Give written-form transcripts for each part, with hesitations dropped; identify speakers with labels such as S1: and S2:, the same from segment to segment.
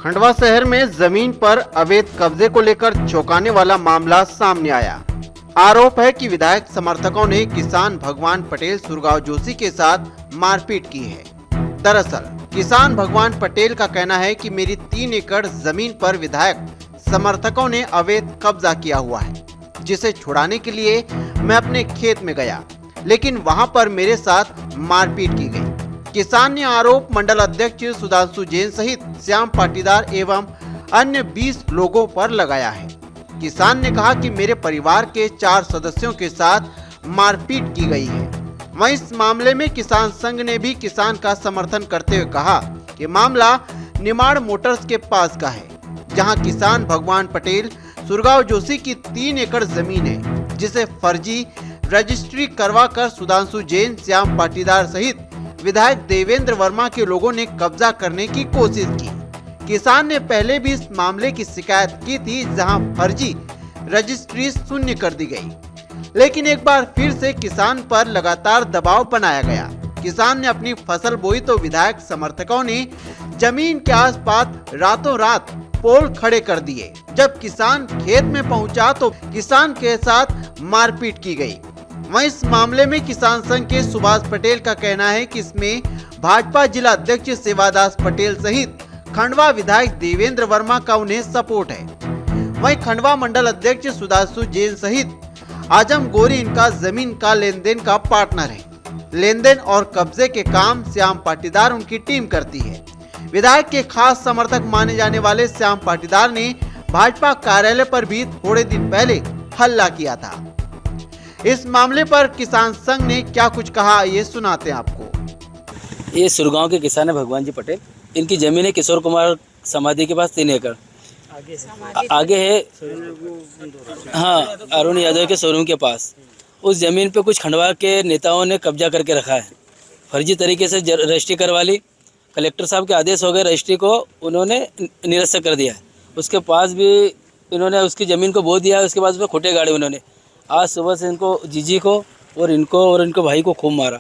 S1: खंडवा शहर में जमीन पर अवैध कब्जे को लेकर चौंकाने वाला मामला सामने आया। आरोप है कि विधायक समर्थकों ने किसान भगवान पटेल सुरगांव जोशी के साथ मारपीट की है। दरअसल किसान भगवान पटेल का कहना है कि मेरी 3 एकड़ जमीन पर विधायक समर्थकों ने अवैध कब्जा किया हुआ है, जिसे छुड़ाने के लिए मैं अपने खेत में गया, लेकिन वहां पर मेरे साथ मारपीट की गई। किसान ने आरोप मंडल अध्यक्ष सुधांशु जैन सहित श्याम पाटीदार एवं अन्य 20 लोगों पर लगाया है। किसान ने कहा कि मेरे परिवार के 4 सदस्यों के साथ मारपीट की गई है। वहीं इस मामले में किसान संघ ने भी किसान का समर्थन करते हुए कहा कि मामला निमाड़ मोटर्स के पास का है, जहां किसान भगवान पटेल सुरगांव जोशी की 3 एकड़ जमीन है, जिसे फर्जी रजिस्ट्री करवाकर सुधांशु जैन, श्याम पाटीदार सहित विधायक देवेंद्र वर्मा के लोगों ने कब्जा करने की कोशिश की। किसान ने पहले भी इस मामले की शिकायत की थी, जहां फर्जी रजिस्ट्री शून्य कर दी गई, लेकिन एक बार फिर से किसान पर लगातार दबाव बनाया गया। किसान ने अपनी फसल बोई तो विधायक समर्थकों ने जमीन के आसपास रातों रात पोल खड़े कर दिए। जब किसान खेत में पहुंचा तो किसान के साथ मारपीट की गई। वहीं इस मामले में किसान संघ के सुभाष पटेल का कहना है कि इसमें भाजपा जिला अध्यक्ष सेवादास पटेल सहित खंडवा विधायक देवेंद्र वर्मा का उन्हें सपोर्ट है। वहीं खंडवा मंडल अध्यक्ष सुधांशु जैन सहित आजम गोरी इनका जमीन का लेन देन का पार्टनर है। लेन देन और कब्जे के काम श्याम पाटीदार उनकी टीम करती है। विधायक के खास समर्थक माने जाने वाले श्याम पाटीदार ने भाजपा कार्यालय पर भी थोड़े दिन पहले हल्ला किया था। इस मामले पर किसान संघ ने क्या कुछ कहा, ये सुनाते हैं आपको।
S2: ये सुरगांव के किसान है भगवान जी पटेल। इनकी जमीन है किशोर कुमार समाधि के पास 3 एकड़ आगे है, हाँ, अरुण यादव के शोरूम के पास। उस जमीन पे कुछ खंडवा के नेताओं ने कब्जा करके रखा है। फर्जी तरीके से रजिस्ट्री करवा ली। कलेक्टर साहब के आदेश हो गए, रजिस्ट्री को उन्होंने निरस्त कर दिया है। उसके पास भी इन्होंने उसकी ज़मीन को बो दिया है। उसके बाद उसमें खोटे गाड़े उन्होंने आज सुबह से इनको जीजी को और इनको भाई को खूब मारा।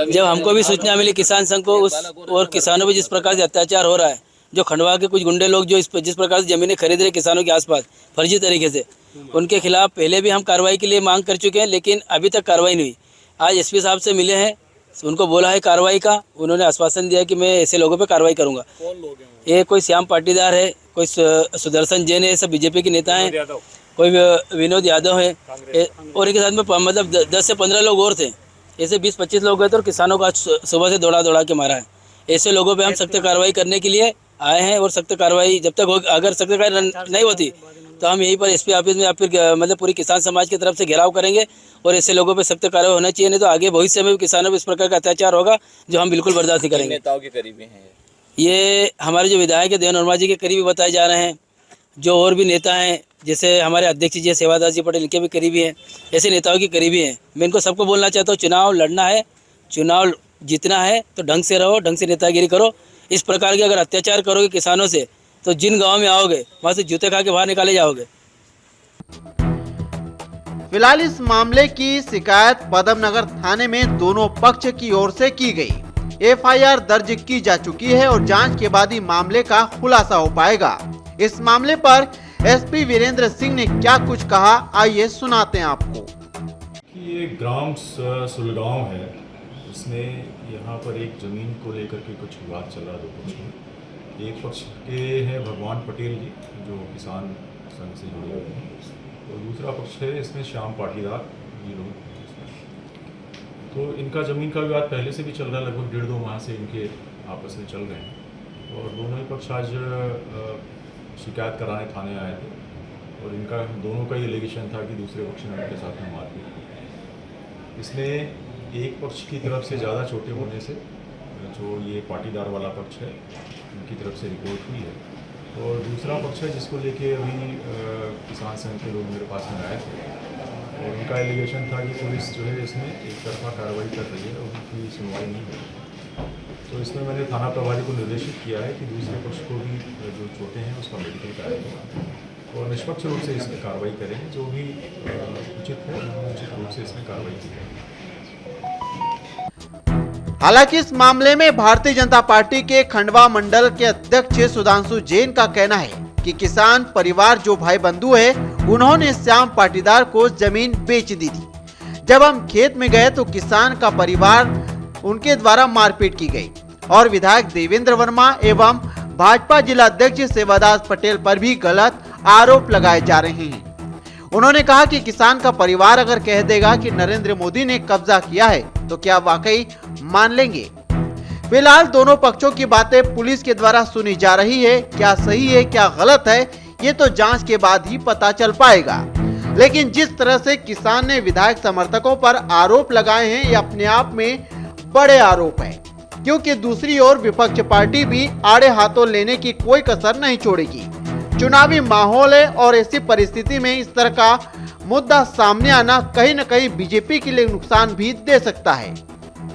S2: जब हमको भी सूचना मिली किसान संघ को, उस और किसानों पर जिस प्रकार से अत्याचार हो रहा है, जो खंडवा के कुछ गुंडे लोग जो जिस प्रकार से ज़मीनें खरीद रहे किसानों के आसपास फर्जी तरीके से, उनके खिलाफ पहले भी हम कार्रवाई के लिए मांग कर चुके हैं, लेकिन अभी तक कार्रवाई नहीं हुई। आज एसपी साहब से मिले हैं, उनको बोला है कार्रवाई का। उन्होंने आश्वासन दिया कि मैं ऐसे लोगों पर कार्रवाई करूँगा। ये कोई श्याम पाटीदार है, कोई सुदर्शन जैन है, सब बीजेपी के नेता हैं, कोई विनोद यादव है, और इनके साथ में मतलब 10 से 15 लोग और थे। ऐसे 20-25 लोग गए थे और किसानों को आज सुबह से दौड़ा के मारा है। ऐसे लोगों पे हम सख्त कार्रवाई करने के लिए आए हैं, और सख्त कार्रवाई जब तक अगर सख्त कार्रवाई नहीं होती तो हम यहीं पर एसपी ऑफिस में या फिर मतलब पूरी किसान समाज की तरफ से घेराव करेंगे, और ऐसे लोगों पे सख्त कार्रवाई होना चाहिए। नहीं तो आगे भविष्य में भी किसानों पर इस प्रकार का अत्याचार होगा, जो हम बिल्कुल बर्दाश्त नहीं करेंगे।
S3: नेताओं के करीबी हैं
S2: ये हमारे जो विधायक है देवेंद्र वर्मा जी के करीबी बताए जा रहे हैं। जो और भी नेता हैं, जैसे हमारे अध्यक्ष जी सेवादास जी पटेल, इनके भी करीबी हैं। ऐसे नेताओं की करीबी हैं। मैं इनको सबको बोलना चाहता हूँ, चुनाव लड़ना है, चुनाव जीतना है तो ढंग से रहो, ढंग से नेतागिरी करो। इस प्रकार के अगर अत्याचार करोगे किसानों से तो जिन गाँव में आओगे वहाँ से जूते खा के बाहर निकाले जाओगे।
S1: फिलहाल इस मामले की शिकायत पदम नगर थाने में दोनों पक्ष की ओर से की गई। एफआईआर दर्ज की जा चुकी है और जांच के बाद ही मामले का खुलासा हो पाएगा। इस मामले पर एसपी वीरेंद्र सिंह ने क्या कुछ कहा, आइए सुनाते हैं आपको।
S4: ये ग्राम सुलगांव है, इसमें यहाँ पर एक ज़मीन को लेकर के कुछ विवाद चल रहा है। 2 पक्ष में, एक पक्ष के हैं भगवान पटेल जी जो किसान संघ से जुड़े हुए हैं, और दूसरा पक्ष है इसमें श्याम पाटीदार ये लोग। तो इनका ज़मीन का विवाद पहले से भी चल रहा है, लगभग 1.5-2 माह से इनके आपस में चल रहे हैं, और दोनों ही पक्ष आज शिकायत कराने थाने आए थे, और इनका दोनों का ये एलिगेशन था कि दूसरे पक्ष ने उनके साथ में मारपीट की। इसमें एक पक्ष की तरफ से ज़्यादा छोटे होने से जो ये पाटीदार वाला पक्ष है, उनकी तरफ से रिपोर्ट हुई है, और दूसरा पक्ष है जिसको लेके अभी किसान संघ के लोग मेरे पास में आए थे, और उनका एलिगेशन था कि पुलिस जो है इसमें एक तरफा कार्रवाई कर रही है, उनकी सुनवाई नहीं हो रही। तो इसमें मैंने थाना प्रभारी को निर्देशित किया है कि दूसरे पक्ष को भी जो चोटें हैं उसका मेडिकल कराएंगे, और निष्पक्ष रूप से इसमें कार्रवाई करेंगे। जो भी उचित है उचित रूप से इसमें कार्रवाई की जाएगी।
S1: हालांकि इस मामले में भारतीय जनता पार्टी के खंडवा मंडल के अध्यक्ष सुधांशु जैन का कहना है कि किसान परिवार जो भाई बंधु है, उन्होंने श्याम पाटीदार को जमीन बेच दी थी। जब हम खेत में गए तो किसान का परिवार उनके द्वारा मारपीट की गई और विधायक देवेंद्र वर्मा एवं भाजपा जिला अध्यक्ष सेवादास पटेल पर भी गलत आरोप लगाए जा रहे हैं। उन्होंने कहा कि किसान का परिवार अगर कह देगा कि नरेंद्र मोदी ने कब्जा किया है तो क्या वाकई मान लेंगे। फिलहाल दोनों पक्षों की बातें पुलिस के द्वारा सुनी जा रही है। क्या सही है क्या गलत है, ये तो जांच के बाद ही पता चल पाएगा। लेकिन जिस तरह से किसान ने विधायक समर्थकों पर आरोप लगाए हैं, ये अपने आप में बड़े आरोप है, क्योंकि दूसरी ओर विपक्ष पार्टी भी आड़े हाथों लेने की कोई कसर नहीं छोड़ेगी। चुनावी माहौल है और ऐसी परिस्थिति में इस तरह का मुद्दा सामने आना कहीं न कहीं बीजेपी के लिए नुकसान भी दे सकता है।